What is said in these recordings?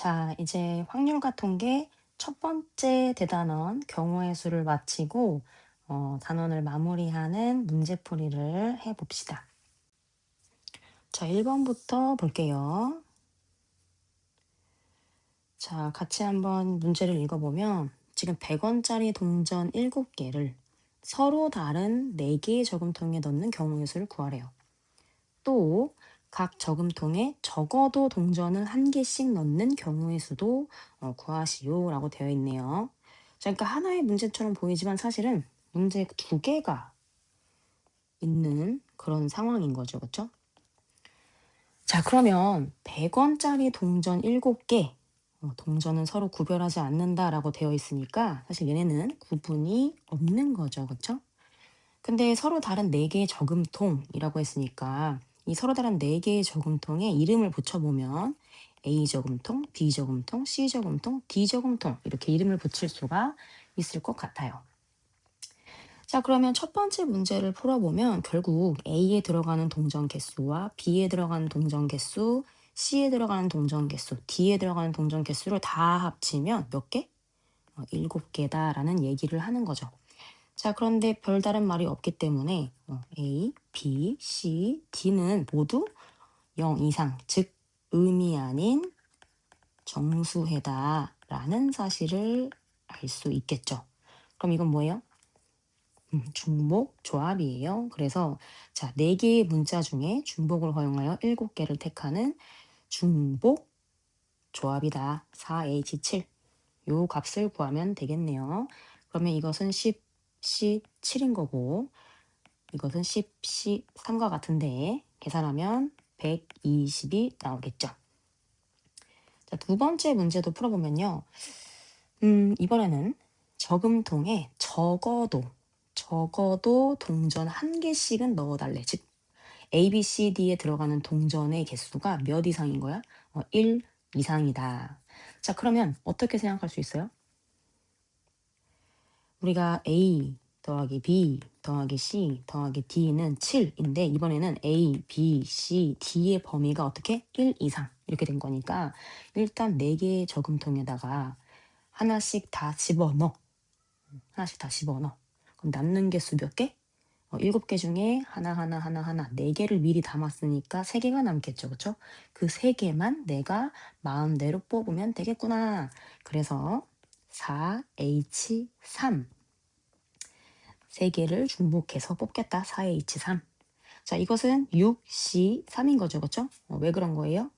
자, 이제 확률과 통계 첫 번째 대단원 경우의 수를 마치고 단원을 마무리하는 문제풀이를 해봅시다. 자, 1번부터 볼게요. 자, 같이 한번 문제를 읽어보면 지금 100원짜리 동전 7개를 서로 다른 4개의 저금통에 넣는 경우의 수를 구하래요. 또 각 저금통에 적어도 동전을 1개씩 넣는 경우의 수도 구하시오라고 되어 있네요. 자, 그러니까 하나의 문제처럼 보이지만 사실은 문제 2개가 있는 그런 상황인 거죠. 그렇죠? 자, 그러면 100원짜리 동전 7개, 동전은 서로 구별하지 않는다라고 되어 있으니까 사실 얘네는 구분이 없는 거죠. 그렇죠? 근데 서로 다른 4개의 저금통이라고 했으니까 이 서로 다른 4개의 저금통에 이름을 붙여보면 A 저금통, B 저금통, C 저금통, D 저금통 이렇게 이름을 붙일 수가 있을 것 같아요. 자, 그러면 첫 번째 문제를 풀어보면 결국 A에 들어가는 동전 개수와 B에 들어가는 동전 개수, C에 들어가는 동전 개수, D에 들어가는 동전 개수를 다 합치면 몇 개? 7개다라는 얘기를 하는 거죠. 자, 그런데 별다른 말이 없기 때문에 A, B, C, D는 모두 0 이상, 즉 음이 아닌 정수해다라는 사실을 알 수 있겠죠. 그럼 이건 뭐예요? 중복 조합이에요. 그래서 자, 4개의 문자 중에 중복을 허용하여 7개를 택하는 중복 조합이다. 4H7. 요 값을 구하면 되겠네요. 그러면 이것은 10C7인 거고 이것은 10C3과 같은데 계산하면 120이 나오겠죠. 자, 두 번째 문제도 풀어보면요. 이번에는 저금통에 적어도 동전 1개씩은 넣어달래. 즉 A, B, C, D에 들어가는 동전의 개수가 몇 이상인 거야? 1 이상이다. 자, 그러면 어떻게 생각할 수 있어요? 우리가 A 더하기 B 더하기 C 더하기 D는 7인데 이번에는 A, B, C, D의 범위가 어떻게? 1 이상 이렇게 된 거니까 일단 4개의 저금통에다가 하나씩 다 집어넣어. 하나씩 다 집어넣어. 그럼 남는 개수 몇 개? 7개 중에 하나, 4개를 미리 담았으니까 3개가 남겠죠. 그쵸? 그 3개만 내가 마음대로 뽑으면 되겠구나. 그래서 4H3 3개를 중복해서 뽑겠다. 4H3. 자, 이것은 6C3인 거죠. 그쵸? 왜 그런 거예요?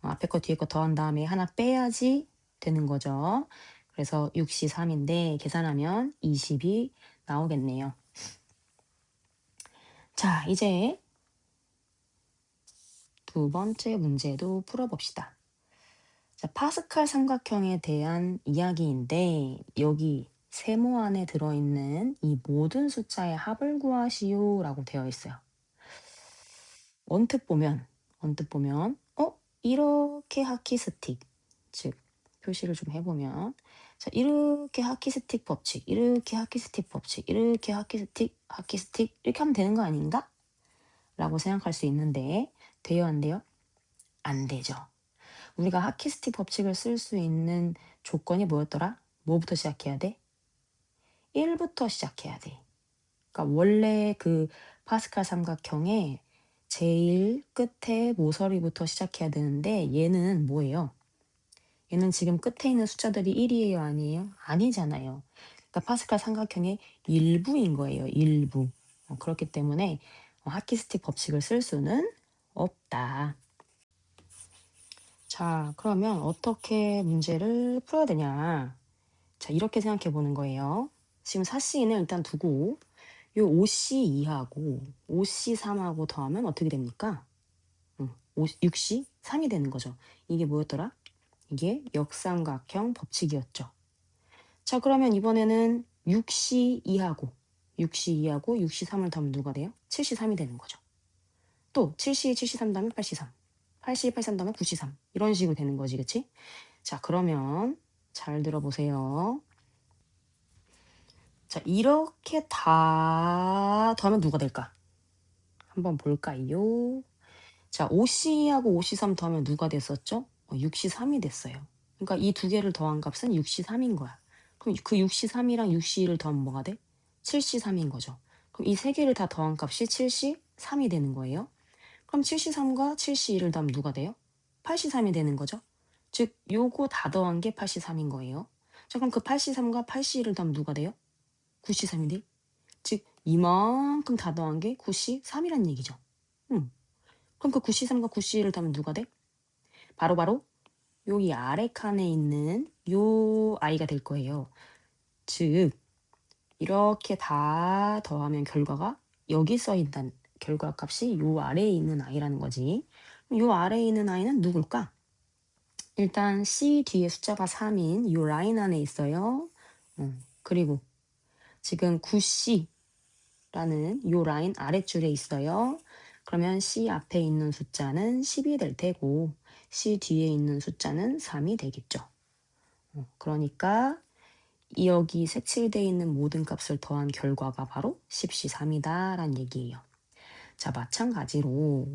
앞에 거 뒤에 거 더한 다음에 하나 빼야지 되는 거죠. 그래서 6C3인데 계산하면 20이 나오겠네요. 자, 이제 두 번째 문제도 풀어봅시다. 자, 파스칼 삼각형에 대한 이야기인데 여기 세모 안에 들어있는 이 모든 숫자의 합을 구하시오라고 되어 있어요. 언뜻 보면 이렇게 하키스틱, 즉 표시를 좀 해보면 자, 이렇게 하키스틱 법칙, 이렇게 하키스틱 법칙, 이렇게 하키스틱 이렇게 하면 되는 거 아닌가? 라고 생각할 수 있는데 돼요, 안 돼요? 안 되죠. 우리가 하키스틱 법칙을 쓸 수 있는 조건이 뭐였더라? 뭐부터 시작해야 돼? 1부터 시작해야 돼. 그러니까 원래 그 파스칼 삼각형의 제일 끝에 모서리부터 시작해야 되는데 얘는 뭐예요? 얘는 지금 끝에 있는 숫자들이 1이에요, 아니에요? 아니잖아요. 그러니까 파스칼 삼각형의 일부인 거예요, 일부. 그렇기 때문에 하키스틱 법칙을 쓸 수는 없다. 자, 그러면 어떻게 문제를 풀어야 되냐? 자, 이렇게 생각해 보는 거예요. 지금 4C는 일단 두고 요 5C2하고 5C3하고 더하면 어떻게 됩니까? 6C3이 되는 거죠. 이게 뭐였더라? 이게 역삼각형 법칙이었죠. 자, 그러면 이번에는 6C2하고 6C3을 더하면 누가 돼요? 7C3이 되는 거죠. 또 7C, 7C3 더하면 8C3, 8C, 83 더하면 9C3 이런 식으로 되는 거지, 그치? 자, 그러면 잘 들어보세요. 자, 이렇게 다 더하면 누가 될까? 한번 볼까요? 자, 5C하고 5C3 더하면 누가 됐었죠? 6C3이 됐어요. 그러니까 이 두 개를 더한 값은 6C3인 거야. 그럼 그 6C3이랑 6C1을 더하면 뭐가 돼? 7C3인 거죠. 그럼 이 세 개를 다 더한 값이 7C3이 되는 거예요. 그럼 7C3과 7C1을 더하면 누가 돼요? 8C3이 되는 거죠. 즉 요거 다 더한 게 8C3인 거예요. 자 그럼 그 8C3과 8C1을 더하면 누가 돼요? 9C3이 돼. 즉 이만큼 다 더한 게 9C3이란 얘기죠. 그럼 그 9C3과 9C1을 더하면 누가 돼? 바로바로 여기 아래 칸에 있는 요 아이가 될 거예요. 즉 이렇게 다 더하면 결과가 여기 써 있는 결과값이 요 아래에 있는 아이라는 거지. 요 아래에 있는 아이는 누굴까? 일단 C 뒤에 숫자가 3인 요 라인 안에 있어요. 그리고 지금 9C라는 요 라인 아랫줄에 있어요. 그러면 C 앞에 있는 숫자는 10이 될 테고 C 뒤에 있는 숫자는 3이 되겠죠. 그러니까 여기 색칠되어 있는 모든 값을 더한 결과가 바로 10C3이다 라는 얘기예요. 자, 마찬가지로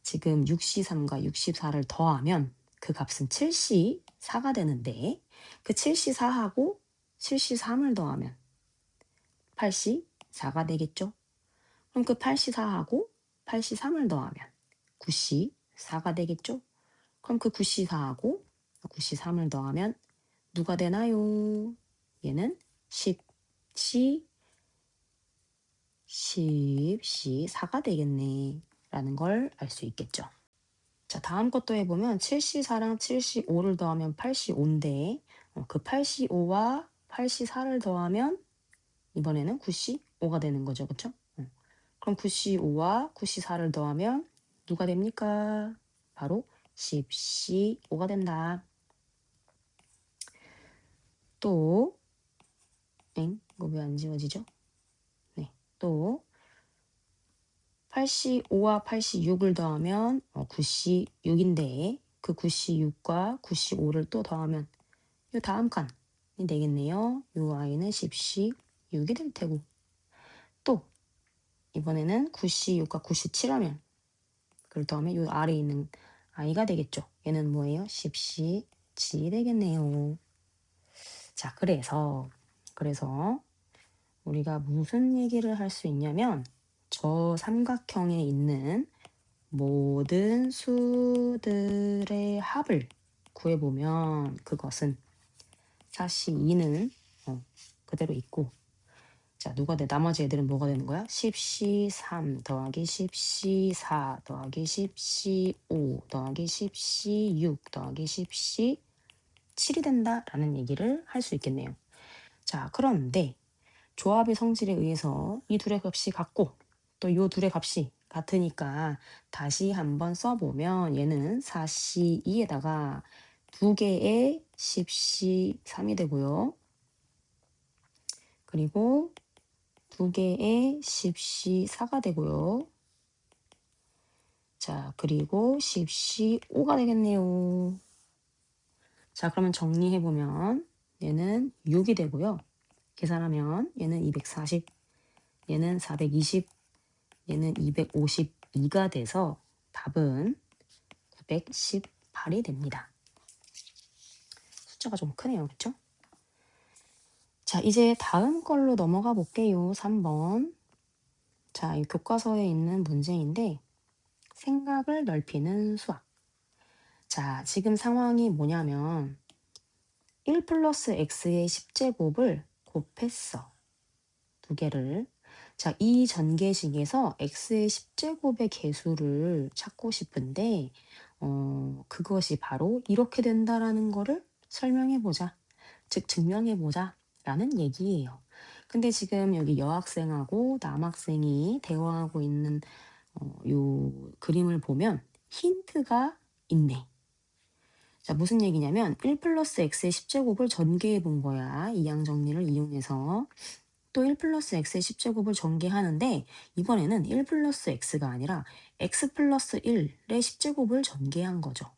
지금 6C3과 64를 더하면 그 값은 7C4가 되는데 그 7C4하고 7C3을 더하면 8C4가 되겠죠? 그럼 그 8C4하고 8C3을 더하면 9C4가 되겠죠? 그럼 그 9C4하고 9C3을 더하면 누가 되나요? 얘는 10C4가 되겠네 라는 걸 알 수 있겠죠. 자, 다음 것도 해보면 7C4랑 7C5를 더하면 8C5인데 그 8C5와 8C4를 더하면 이번에는 9C5가 되는 거죠. 그쵸? 그럼 9C5와 9C4를 더하면 누가 됩니까? 바로 10C5가 된다. 또 이거 왜 안 지워지죠? 네, 또 8C5와 8C6을 더하면 9C6인데 그 9C6과 9C5를 또 더하면 이 다음 칸이 되겠네요. 이 아이는 10C6이 될 테고 또 이번에는 9C6과 9C7하면 그걸 더하면 이 아래에 있는 아이가 되겠죠. 얘는 뭐예요? 10C7이 되겠네요. 자, 그래서 우리가 무슨 얘기를 할 수 있냐면 저 삼각형에 있는 모든 수들의 합을 구해보면 그것은 4C2는 그대로 있고 자 누가 돼? 나머지 애들은 뭐가 되는 거야? 10C3 더하기 10C4 더하기 10C5 더하기 10C6 더하기 10C7이 된다라는 얘기를 할 수 있겠네요. 자 그런데 조합의 성질에 의해서 이 둘의 값이 같고 또 이 둘의 값이 같으니까 다시 한번 써보면 얘는 4C2에다가 두 개의 10C3이 되고요. 그리고 두 개의 10C4가 되고요. 자, 그리고 10C5가 되겠네요. 자, 그러면 정리해보면 얘는 6이 되고요. 계산하면 얘는 240, 얘는 420, 얘는 252가 돼서 답은 918이 됩니다. 숫자가 좀 크네요. 그쵸? 자, 이제 다음 걸로 넘어가 볼게요. 3번. 자, 이 교과서에 있는 문제인데 생각을 넓히는 수학. 자, 지금 상황이 뭐냐면 1 플러스 x의 10제곱을 곱했어. 두 개를. 자, 이 전개식에서 x의 10제곱의 개수를 찾고 싶은데 그것이 바로 이렇게 된다라는 거를 설명해 보자. 즉 증명해 보자 라는 얘기예요. 근데 지금 여기 여학생하고 남학생이 대화하고 있는 요 그림을 보면 힌트가 있네. 자, 무슨 얘기냐면 1 플러스 x의 10제곱을 전개해 본 거야. 이항 정리를 이용해서. 또 1 플러스 x의 10제곱을 전개하는데 이번에는 1 플러스 x가 아니라 x 플러스 1의 10제곱을 전개한 거죠.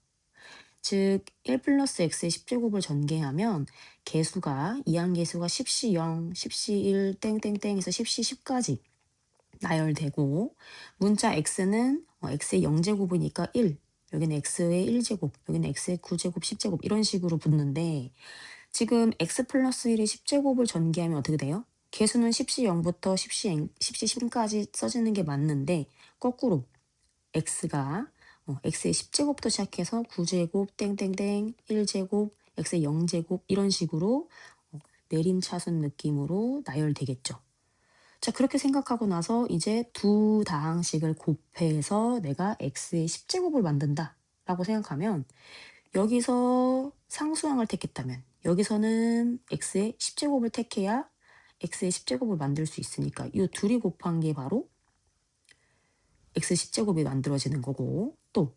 즉, 1 플러스 x의 10제곱을 전개하면 개수가 이항계수가 10C 0, 10C 1, 땡땡땡에서 10C 10까지 나열되고 문자 x는 x의 0제곱이니까 1, 여기는 x의 1제곱, 여기는 x의 9제곱, 10제곱 이런 식으로 붙는데 지금 x 플러스 1의 10제곱을 전개하면 어떻게 돼요? 개수는 10시 0부터 10시 10까지 써지는 게 맞는데 거꾸로 x가 x의 10제곱부터 시작해서 9제곱 땡땡땡 1제곱 x의 0제곱 이런 식으로 내림차순 느낌으로 나열되겠죠. 자, 그렇게 생각하고 나서 이제 두 다항식을 곱해서 내가 x의 10제곱을 만든다 라고 생각하면 여기서 상수항을 택했다면 여기서는 x의 10제곱을 택해야 x의 10제곱을 만들 수 있으니까 이 둘이 곱한 게 바로 x 10제곱이 만들어지는 거고 또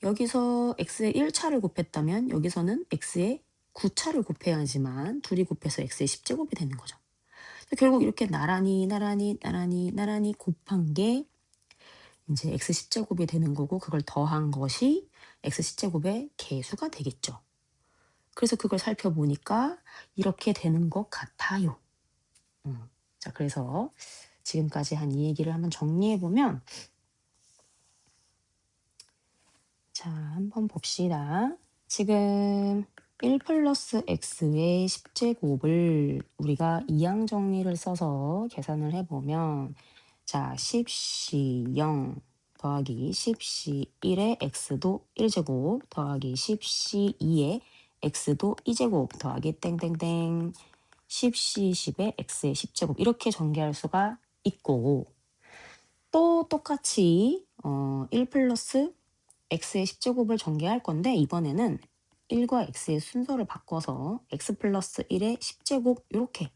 여기서 x의 1차를 곱했다면 여기서는 x의 9차를 곱해야지만 둘이 곱해서 x의 10제곱이 되는 거죠. 결국 이렇게 나란히 곱한 게 이제 x 10제곱이 되는 거고 그걸 더한 것이 x 10제곱의 개수가 되겠죠. 그래서 그걸 살펴보니까 이렇게 되는 것 같아요. 자, 그래서 지금까지 한 이 얘기를 한번 정리해보면 자, 한번 봅시다. 지금 1 플러스 x의 10제곱을 우리가 이항 정리를 써서 계산을 해보면 자, 10시 0 더하기 10시 1의 x도 1제곱 더하기 10시 2의 x도 2제곱 더하기 땡땡땡 10시 10의 x의 10제곱 이렇게 전개할 수가 있고 또 똑같이 1 플러스 x의 10제곱을 전개할 건데 이번에는 1과 x의 순서를 바꿔서 x 플러스 1의 10제곱 이렇게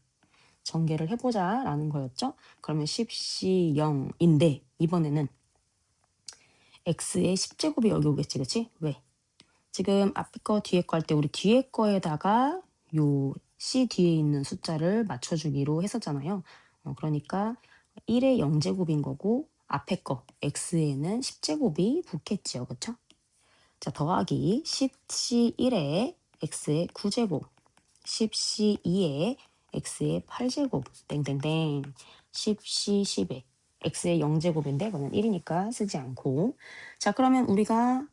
전개를 해보자 라는 거였죠. 그러면 10시 0인데 이번에는 x의 10제곱이 여기 오겠지, 그치? 왜? 지금 앞에 거 뒤에 거 할 때 우리 뒤에 거에다가 요 c 뒤에 있는 숫자를 맞춰주기로 했었잖아요. 그러니까 1의 0제곱인 거고 앞에 거 x에는 10제곱이 붙겠지요, 그쵸? 자, 더하기 10시 1에 x의 9제곱 10시 2에 x의 8제곱 땡땡땡 10시 10에 x의 0제곱인데 그거는 1이니까 쓰지 않고 자, 그러면 우리가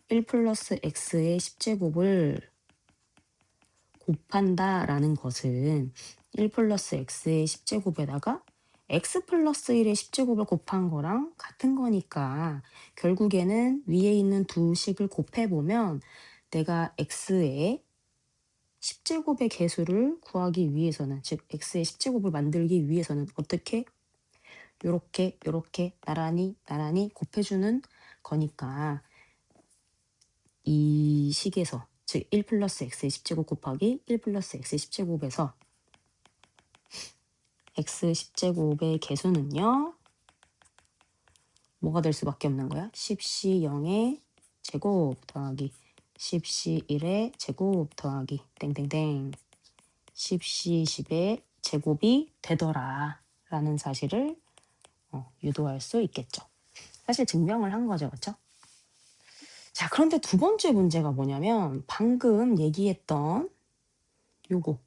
1 플러스 x의 10제곱을 곱한다 라는 것은 1 플러스 x의 10제곱에다가 x 플러스 1의 10제곱을 곱한 거랑 같은 거니까 결국에는 위에 있는 두 식을 곱해보면 내가 x의 10제곱의 개수를 구하기 위해서는 즉 x의 10제곱을 만들기 위해서는 어떻게 요렇게 나란히 곱해주는 거니까 이 식에서 즉 1 플러스 x의 10제곱 곱하기 1 플러스 x의 10제곱에서 x 10제곱의 개수는요. 뭐가 될 수밖에 없는 거야? 10시 0의 제곱 더하기 10시 1의 제곱 더하기 땡땡땡 10시 10의 제곱이 되더라 라는 사실을 유도할 수 있겠죠. 사실 증명을 한 거죠. 그렇죠? 자, 그런데 두 번째 문제가 뭐냐면 방금 얘기했던 요거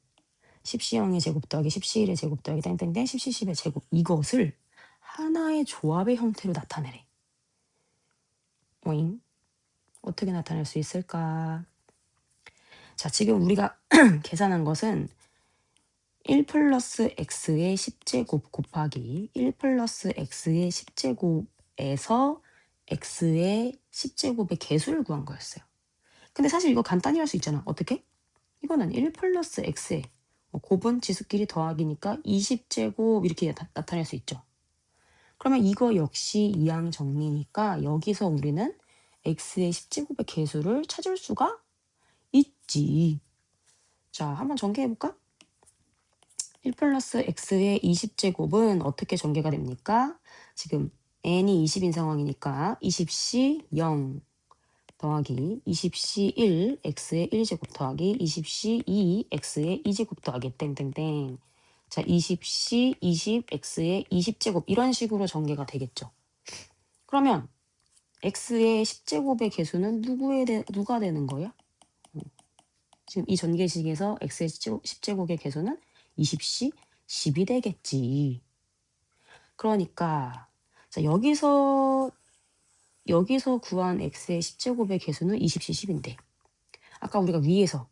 10시 0의 제곱 더하기 10시 1의 제곱 더하기 땡땡땡 10시 10의 제곱 이것을 하나의 조합의 형태로 나타내래. 오잉? 어떻게 나타낼 수 있을까? 자, 지금 우리가 계산한 것은 1 플러스 x의 10제곱 곱하기 1 플러스 x의 10제곱에서 x의 10제곱의 개수를 구한 거였어요. 근데 사실 이거 간단히 할 수 있잖아. 어떻게? 이거는 1 플러스 x의 곱은 지수끼리 더하기니까 20제곱 이렇게 나타낼 수 있죠. 그러면 이거 역시 이항 정리니까 여기서 우리는 x의 10제곱의 개수를 찾을 수가 있지. 자, 한번 전개해볼까? 1 플러스 x의 20제곱은 어떻게 전개가 됩니까? 지금 n이 20인 상황이니까 20시 0 더하기 20시 1 x의 1제곱 더하기 20시 2 x의 2제곱 더하기 땡땡땡 자 20시 20 x의 20제곱 이런 식으로 전개가 되겠죠. 그러면 x의 10제곱의 개수는 누가 되는 거야? 지금 이 전개식에서 x의 10제곱의 개수는 20시 10이 되겠지. 그러니까 자, 여기서 여기서 구한 x의 10제곱의 개수는 20c 10인데 아까 우리가 위에서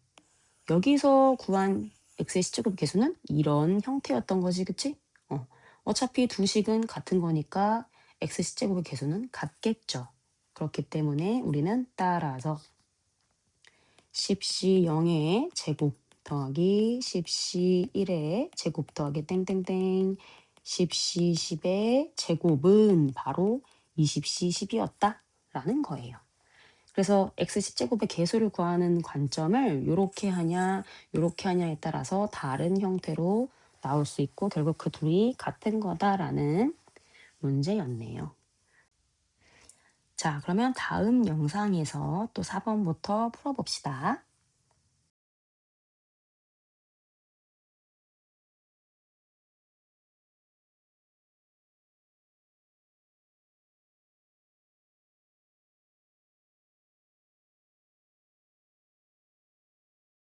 여기서 구한 x의 10제곱 개수는 이런 형태였던 거지, 그치? 어차피 두 식은 같은 거니까 x 10제곱의 개수는 같겠죠. 그렇기 때문에 우리는 따라서 10c 0의 제곱 더하기 10c 1의 제곱 더하기 땡땡땡 10c 10의 제곱은 바로 20c 10이었다 라는 거예요. 그래서 x 10제곱의 개수를 구하는 관점을 요렇게 하냐 요렇게 하냐에 따라서 다른 형태로 나올 수 있고 결국 그 둘이 같은 거다라는 문제였네요. 자, 그러면 다음 영상에서 또 4번부터 풀어봅시다.